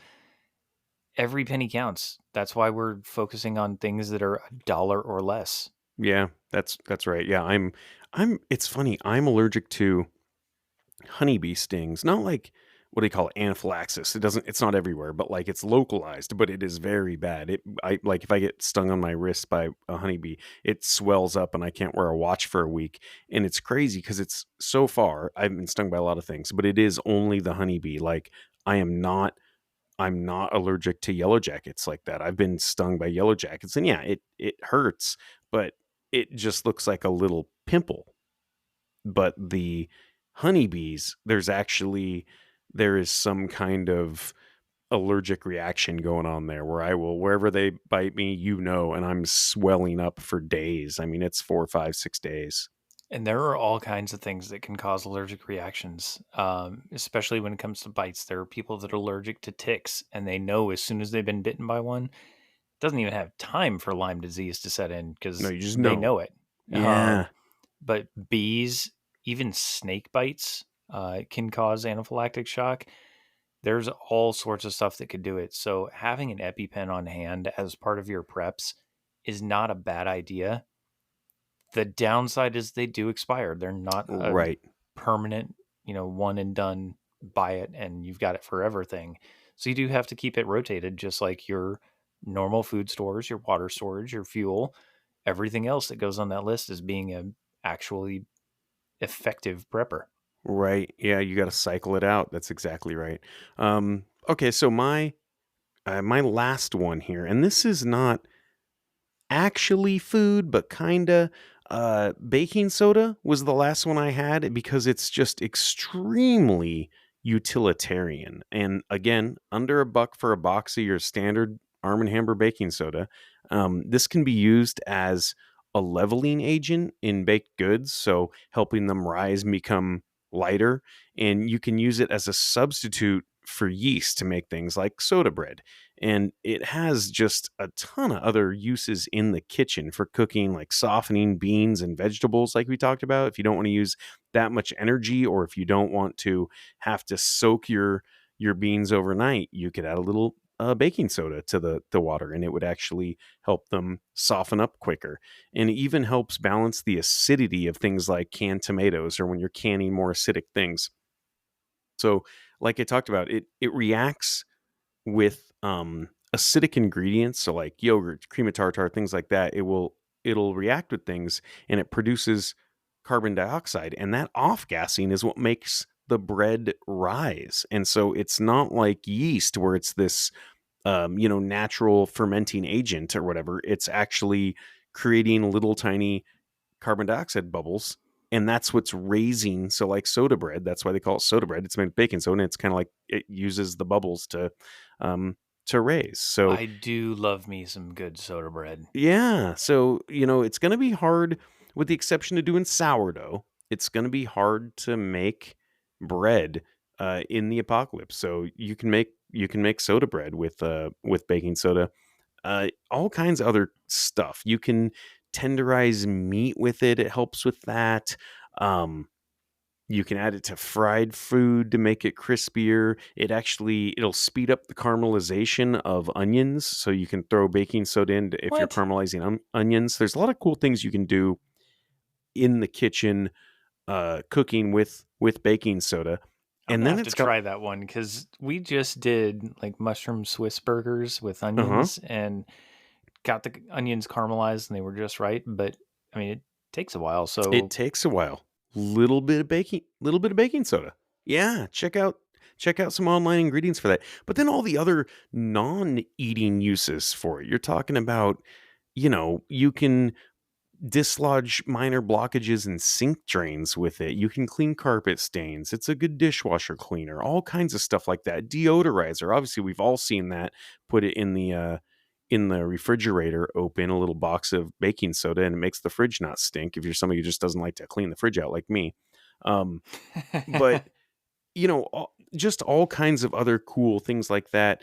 Every penny counts. That's why we're focusing on things that are $1 or less. Yeah, that's right. Yeah, I'm it's funny. I'm allergic to honeybee stings. Not like what do you call it? Anaphylaxis. It's not everywhere, but like it's localized, but it is very bad. I like if I get stung on my wrist by a honeybee, it swells up and I can't wear a watch for a week. And it's crazy because it's so far, I've been stung by a lot of things, but it is only the honeybee. Like I'm not allergic to yellow jackets like that. I've been stung by yellow jackets and yeah, it hurts, but it just looks like a little pimple. But the honeybees, there is some kind of allergic reaction going on there where I will, wherever they bite me, and I'm swelling up for days. I mean, it's 4, 5, 6 days. And there are all kinds of things that can cause allergic reactions, especially when it comes to bites. There are people that are allergic to ticks, and they know as soon as they've been bitten by one, it doesn't even have time for Lyme disease to set in No, because you just they know. know it. Yeah. But bees, even snake bites, can cause anaphylactic shock. There's all sorts of stuff that could do it. So having an EpiPen on hand as part of your preps is not a bad idea. The downside is they do expire. They're not a Right. permanent, one and done, buy it and you've got it forever thing. So you do have to keep it rotated, just like your normal food stores, your water storage, your fuel, everything else that goes on that list is being a actually effective prepper. Right. Yeah, you got to cycle it out. That's exactly right. Okay, so my last one here, and this is not actually food, but kinda. Baking soda was the last one I had because it's just extremely utilitarian. And again, under a buck for a box of your standard Arm& and Hammer baking soda. This can be used as a leveling agent in baked goods, so helping them rise and become lighter. And you can use it as a substitute for yeast to make things like soda bread. And it has just a ton of other uses in the kitchen for cooking, like softening beans and vegetables, like we talked about. If you don't want to use that much energy, or if you don't want to have to soak your beans overnight, you could add a little baking soda to the water, and it would actually help them soften up quicker. And it even helps balance the acidity of things like canned tomatoes, or when you're canning more acidic things. So, like I talked about, it reacts with acidic ingredients, so like yogurt, cream of tartar, things like that. It'll react with things, and it produces carbon dioxide, and that off gassing is what makes the bread rise. And so it's not like yeast where it's this natural fermenting agent or whatever. It's actually creating little tiny carbon dioxide bubbles, and that's what's raising. So like soda bread, that's why they call it soda bread. It's made baking soda, and it's kind of like it uses the bubbles um to raise. So I do love me some good soda bread. yeah, so it's going to be hard, with the exception of doing sourdough. It's going to be hard to make bread in the apocalypse. So you can make soda bread with baking soda. All kinds of other stuff. You can tenderize meat with it. It helps with that. Um, you can add it to fried food to make it crispier. It'll speed up the caramelization of onions, so you can throw baking soda in if you're What? caramelizing onions. There's a lot of cool things you can do in the kitchen, cooking with baking soda. I'm And gonna then have to it's got try that one because we just did like mushroom Swiss burgers with uh-huh. onions and got the onions caramelized and they were just right. But I mean, it takes a while. It So takes a while. Little bit of baking soda. Yeah, check out some online ingredients for that. But then all the other non-eating uses for it. You're talking about, you can dislodge minor blockages in sink drains with it. You can clean carpet stains. It's a good dishwasher cleaner. All kinds of stuff like that. Deodorizer. Obviously, we've all seen that. Put it in the refrigerator, open a little box of baking soda, and it makes the fridge not stink. If you're somebody who just doesn't like to clean the fridge out like me. Um, but just all kinds of other cool things like that.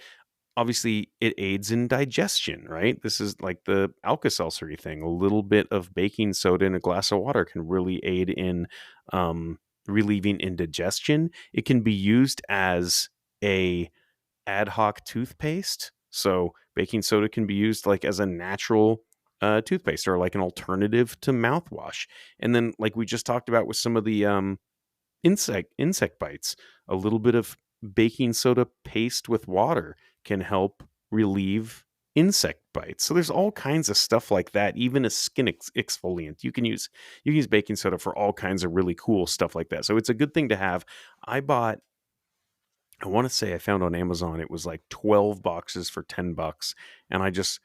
Obviously, it aids in digestion, right? This is like the Alka-Seltzer thing. A little bit of baking soda in a glass of water can really aid in um, relieving indigestion. It can be used as a ad hoc toothpaste. So baking soda can be used like as a natural toothpaste, or like an alternative to mouthwash. And then, like we just talked about with some of the insect bites, a little bit of baking soda paste with water can help relieve insect bites. So there's all kinds of stuff like that. Even a skin exfoliant, you can use baking soda for all kinds of really cool stuff like that. So it's a good thing to have. I want to say I found on Amazon it was like 12 boxes for $10, and I just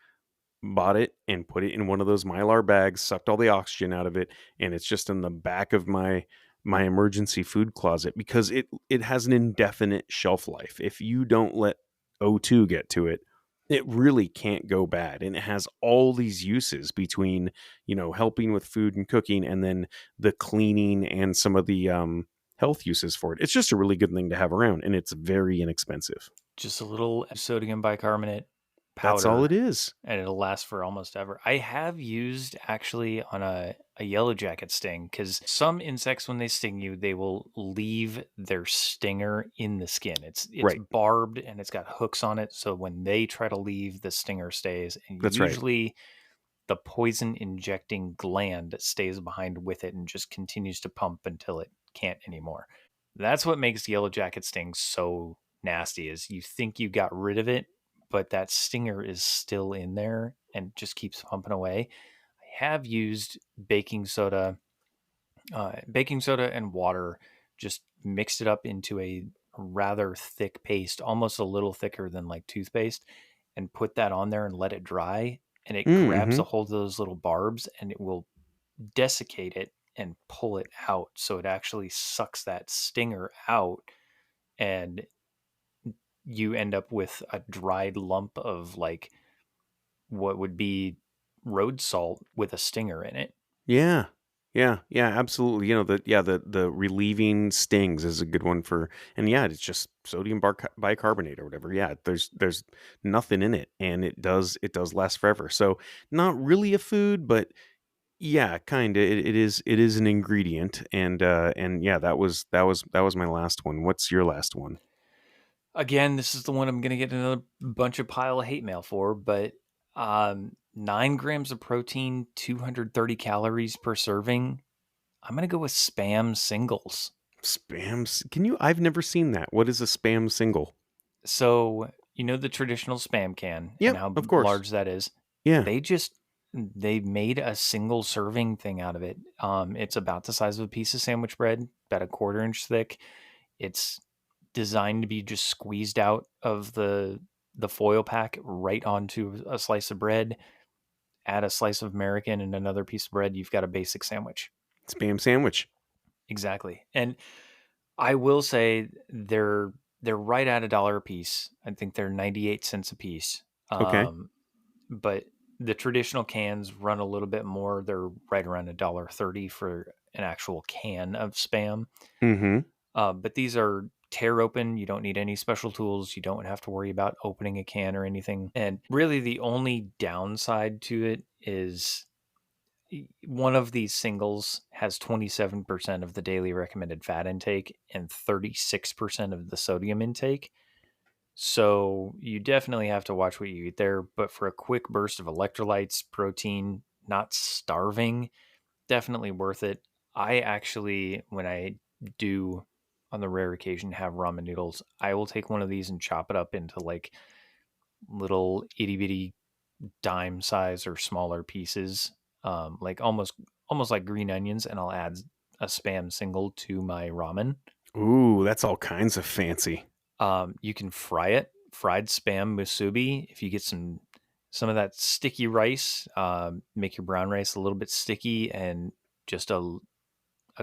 bought it and put it in one of those Mylar bags, sucked all the oxygen out of it, and it's just in the back of my emergency food closet, because it has an indefinite shelf life. If you don't let O2 get to it, it really can't go bad. And it has all these uses between, helping with food and cooking, and then the cleaning and some of the health uses for it. It's just a really good thing to have around, and it's very inexpensive. just a little sodium bicarbonate That's all it powder is. and it'll last for almost ever. I have used actually on a yellow jacket sting because some insects, when they sting you, they will leave their stinger in the skin. It's Right. barbed and it's got hooks on it. So when they try to leave, the stinger stays. And That's right. usually the poison injecting gland stays behind with it and just continues to pump until it can't anymore. That's what makes yellow jacket stings so nasty is you think you got rid of it, but that stinger is still in there and just keeps pumping away. I have used baking soda baking soda and water, just mixed it up into a rather thick paste, almost a little thicker than like toothpaste, and put that on there and let it dry. And it grabs Mm-hmm. a hold of those little barbs and it will desiccate it and pull it out. So it actually sucks that stinger out. And you end up with a dried lump of like what would be road salt with a stinger in it. Yeah. Yeah, yeah, absolutely. The relieving stings is a good one for, and yeah, it's just sodium bicarbonate or whatever. Yeah, there's nothing in it, and it does last forever. So not really a food, but yeah, kind of. It is an ingredient, and yeah, that was my last one. What's your last one? Again, this is the one I'm going to get another bunch of pile of hate mail for, but 9 grams of protein, 230 calories per serving. I'm going to go with Spam singles. Spams? Can you? I've never seen that. What is a spam single? So, you know the traditional Spam can and Yep, how of course. large that is. Yeah, They just they made a single serving thing out of it. It's about the size of a piece of sandwich bread, about a quarter inch thick. It's designed to be just squeezed out of the foil pack right onto a slice of bread. Add a slice of American and another piece of bread. You've got a basic sandwich. spam sandwich. Exactly. And I will say they're right at $1 a piece. I think they're 98 cents a piece. Okay. But the traditional cans run a little bit more. They're right around $1.30 for an actual can of Spam. Mm-hmm. But these are tear open. You don't need any special tools. You don't have to worry about opening a can or anything. And really, the only downside to it is one of these singles has 27% of the daily recommended fat intake and 36% of the sodium intake. So you definitely have to watch what you eat there. But for a quick burst of electrolytes, protein, not starving, definitely worth it. I actually, when I do on the rare occasion have ramen noodles, I will take one of these and chop it up into like little itty bitty dime size or smaller pieces, like almost like green onions, and I'll add a Spam single to my ramen. Ooh, that's all kinds of fancy. You can fry it, fried Spam musubi. If you get some of that sticky rice, make your brown rice a little bit sticky, and just a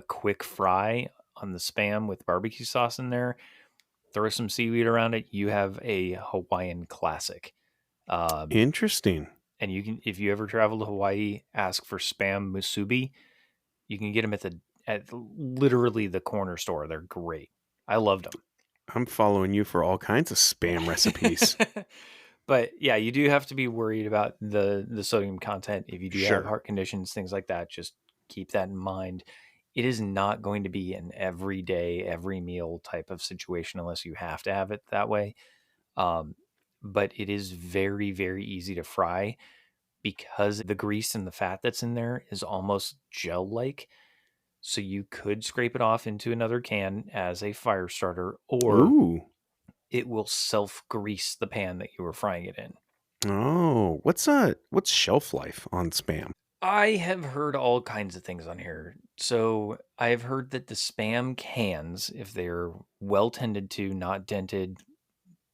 quick fry on the Spam with barbecue sauce in there. Throw some seaweed around it. You have a Hawaiian classic. Um, Interesting. and you can, if you ever travel to Hawaii, ask for Spam musubi. You can get them at literally the corner store. They're great. I loved them. I'm following you for all kinds of spam recipes. But yeah, you do have to be worried about the sodium content if you do have Sure. heart conditions, things like that. Just keep that in mind. It is not going to be an everyday, every meal type of situation unless you have to have it that way. Um, but it is very, very easy to fry because the grease and the fat that's in there is almost gel like. So you could scrape it off into another can as a fire starter, or Ooh. it will self grease the pan that you were frying it in. Oh, what's shelf life on spam? I have heard all kinds of things on here. So I have heard that the Spam cans, if they're well tended to, not dented,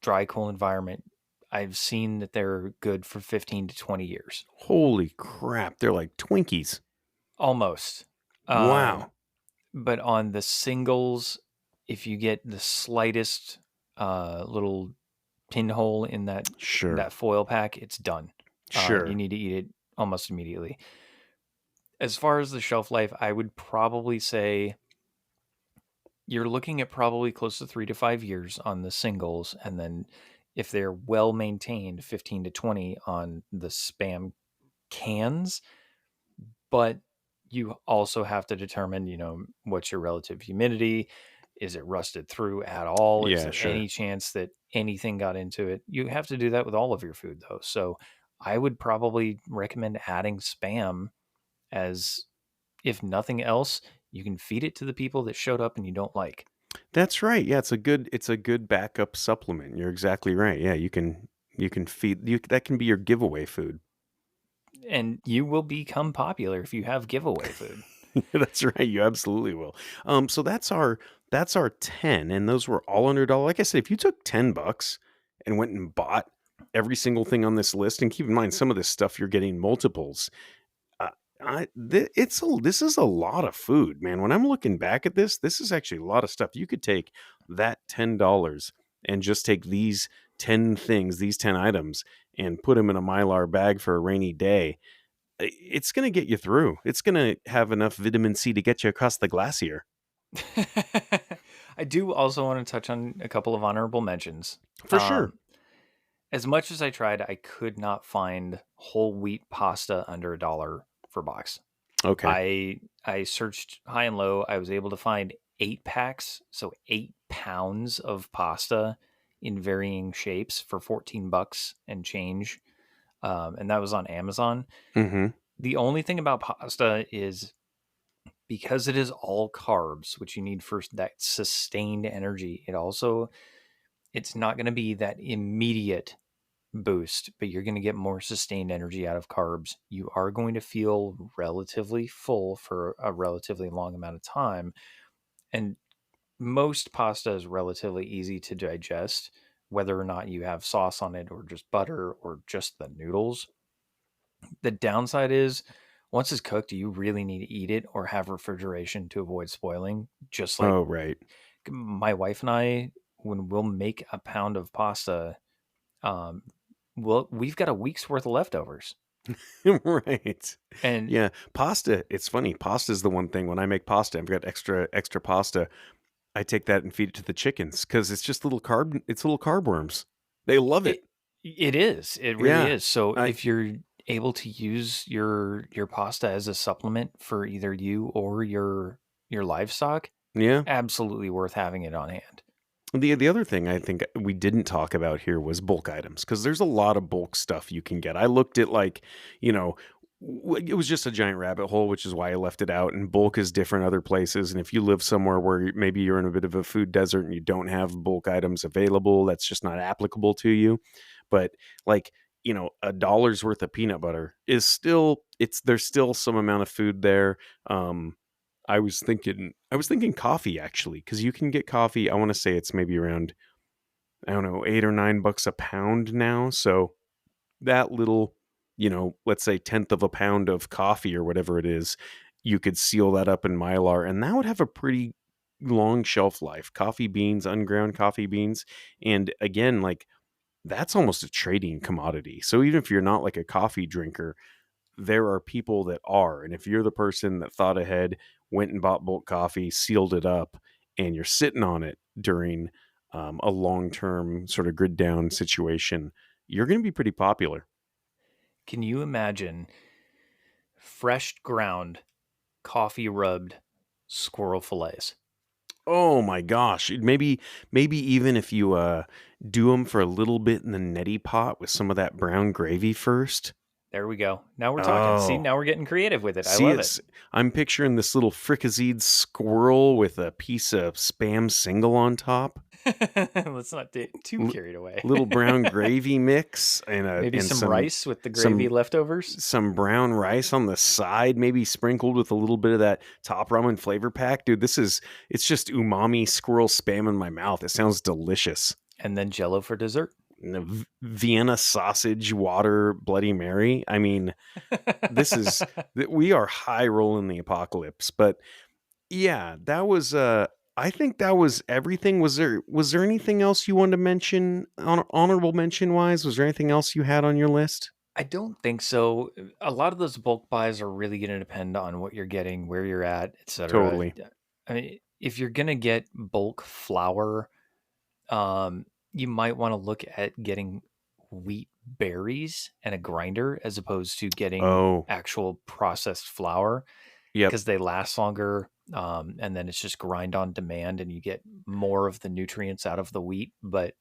dry, cool environment, I've seen that they're good for 15 to 20 years. Holy crap, they're like Twinkies. Almost. Um, Wow. but on the singles, if you get the slightest little pinhole in Sure. that foil pack, it's done. You Sure. need to eat it almost immediately. As far as the shelf life, I would probably say you're looking at probably close to 3 to 5 years on the singles, and then if they're well maintained, 15 to 20 on the Spam cans. But you also have to determine, what's your relative humidity? Is it rusted through at all? Is Yeah, there sure. any chance that anything got into it? You have to do that with all of your food, though. So I would probably recommend adding Spam as, if nothing else, you can feed it to the people that showed up and you don't like. That's right. Yeah, it's a good backup supplement. You're exactly right. Yeah, you can feed you that can be your giveaway food. And you will become popular if you have giveaway food. That's right. You absolutely will. So that's our 10, and those were all under dollar. Like I said, if you took $10 and went and bought every single thing on this list, and keep in mind some of this stuff you're getting multiples. Uh, this is a lot of food, man. When I'm looking back at this, this is actually a lot of stuff. You could take that $10 and just take these 10 things, these 10 items, and put them in a Mylar bag for a rainy day. It's going to get you through. It's going to have enough vitamin C to get you across the glacier. I do also want to touch on a couple of honorable mentions. For sure. As much as I tried, I could not find whole wheat pasta under $1 for box. Okay. I searched high and low. I was able to find 8 packs, so 8 pounds of pasta in varying shapes for $14 and change. And that was on Amazon. Mm-hmm. The only thing about pasta is because it is all carbs, which you need for that sustained energy, it's not going to be that immediate boost, but you're going to get more sustained energy out of carbs. You are going to feel relatively full for a relatively long amount of time. And most pasta is relatively easy to digest, whether or not you have sauce on it or just butter or just the noodles. The downside is once it's cooked, you really need to eat it or have refrigeration to avoid spoiling. Just like Oh, right. my wife and I, when we'll make a pound of pasta, um, we've got a week's worth of leftovers. Right. And Yeah. Pasta. It's funny. Pasta is the one thing when I make pasta, I've got extra pasta. I take that and feed it to the chickens because it's just little carb worms. They love it. it is. It really Yeah. is. So I if you're able to use your pasta as a supplement for either you or your livestock, yeah. absolutely worth having it on hand. The other thing I think we didn't talk about here was bulk items because there's a lot of bulk stuff you can get. I looked at you know, it was just a giant rabbit hole, which is why I left it out. And bulk is different other places. And if you live somewhere where maybe you're in a bit of a food desert and you don't have bulk items available, that's just not applicable to you. But a dollar's worth of peanut butter is still there's still some amount of food there. I was thinking coffee actually, because you can get coffee. I want to say it's maybe around, I don't know, $8 or $9 a pound now. So that little, let's say tenth of a pound of coffee or whatever it is, you could seal that up in Mylar, and that would have a pretty long shelf life. Coffee beans, unground coffee beans, and again, that's almost a trading commodity. So even if you're not like a coffee drinker, there are people that are. And if you're the person that thought ahead, went and bought bulk coffee, sealed it up, and you're sitting on it during a long-term sort of grid down situation, you're going to be pretty popular. Can you imagine fresh ground coffee rubbed squirrel fillets? Oh my gosh. Maybe even if you do them for a little bit in the neti pot with some of that brown gravy first. There we go. Now we're talking. See, Oh, now we're getting creative with it. I see, love it. I'm picturing this little fricasseed squirrel with a piece of Spam single on top. Let's not get too carried away. Little brown gravy mix and Maybe and some rice with the gravy leftovers. some brown rice on the side, maybe sprinkled with a little bit of that top ramen flavor pack. Dude, it's just umami squirrel spam in my mouth. It sounds delicious. And then Jell-O for dessert. And the Vienna sausage water Bloody Mary. I mean, we are high rolling the apocalypse. But yeah, that was I think that was everything. Was there anything else you wanted to mention honorable mention wise? Was there anything else you had on your list? I don't think so. A lot of those bulk buys are really going to depend on what you're getting, where you're at, etc. Totally. I mean, if you're going to get bulk flour, you might want to look at getting wheat berries and a grinder as opposed to getting Oh, actual processed flour yep. because they last longer. And then it's just grind on demand and you get more of the nutrients out of the wheat. But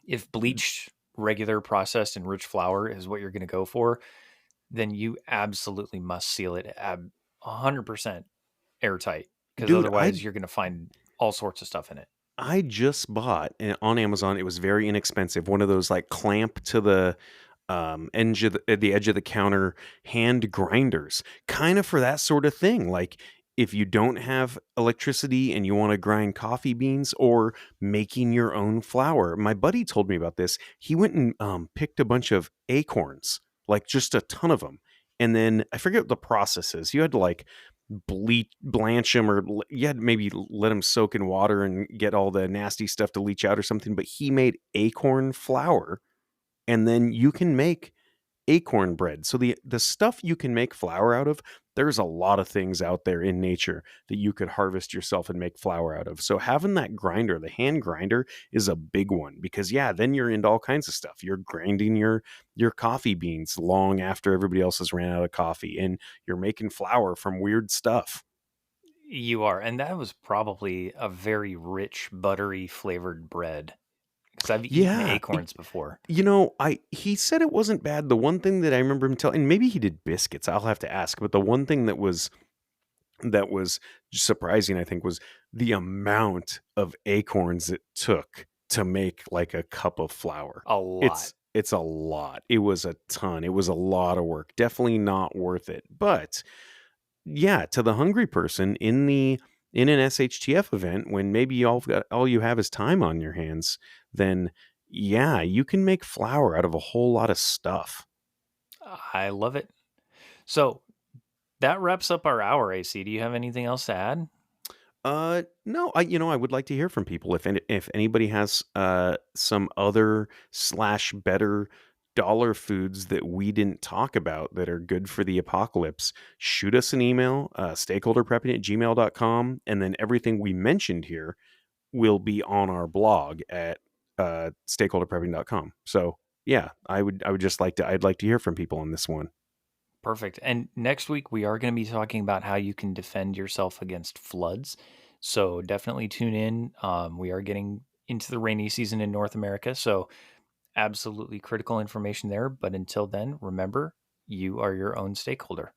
if bleached, regular, processed, and rich flour is what you're going to go for, then you absolutely must seal it 100% airtight because Dude, otherwise you're going to find all sorts of stuff in it. I just bought on Amazon. It was very inexpensive. One of those like clamp to the at the edge of the counter hand grinders, kind of for that sort of thing. Like if you don't have electricity and you want to grind coffee beans or making your own flour. My buddy told me about this. He went and picked a bunch of acorns, like just a ton of them. And then I forget what the process is. You had to like blanch them, or you had to maybe let them soak in water and get all the nasty stuff to leach out or something. But he made acorn flour, and then you can make acorn bread. So the stuff you can make flour out of, there's a lot of things out there in nature that you could harvest yourself and make flour out of. So having that grinder, the hand grinder, is a big one, because yeah, then you're into all kinds of stuff. You're grinding your coffee beans long after everybody else has ran out of coffee, and you're making flour from weird stuff. You are. And that was probably a very rich, buttery flavored bread because I've eaten Yeah, acorns before. I he said it wasn't bad. The one thing that I remember him telling, and maybe he did biscuits, I'll have to ask, but the one thing that was surprising, I think, was the amount of acorns it took to make like a cup of flour. A lot. It's a lot. It was a ton. It was a lot of work. Definitely not worth it. But yeah, to the hungry person in an SHTF event, when maybe all you have is time on your hands, then yeah, you can make flour out of a whole lot of stuff. I love it. So that wraps up our hour, AC. Do you have anything else to add? No, I would like to hear from people if anybody has some other slash better dollar foods that we didn't talk about that are good for the apocalypse. Shoot us an email, stakeholderprepping@gmail.com, and then everything we mentioned here will be on our blog at stakeholderprepping.com. So yeah, I'd like to hear from people on this one. Perfect. And next week, we are going to be talking about how you can defend yourself against floods. So definitely tune in. We are getting into the rainy season in North America. So absolutely critical information there. But until then, remember, you are your own stakeholder.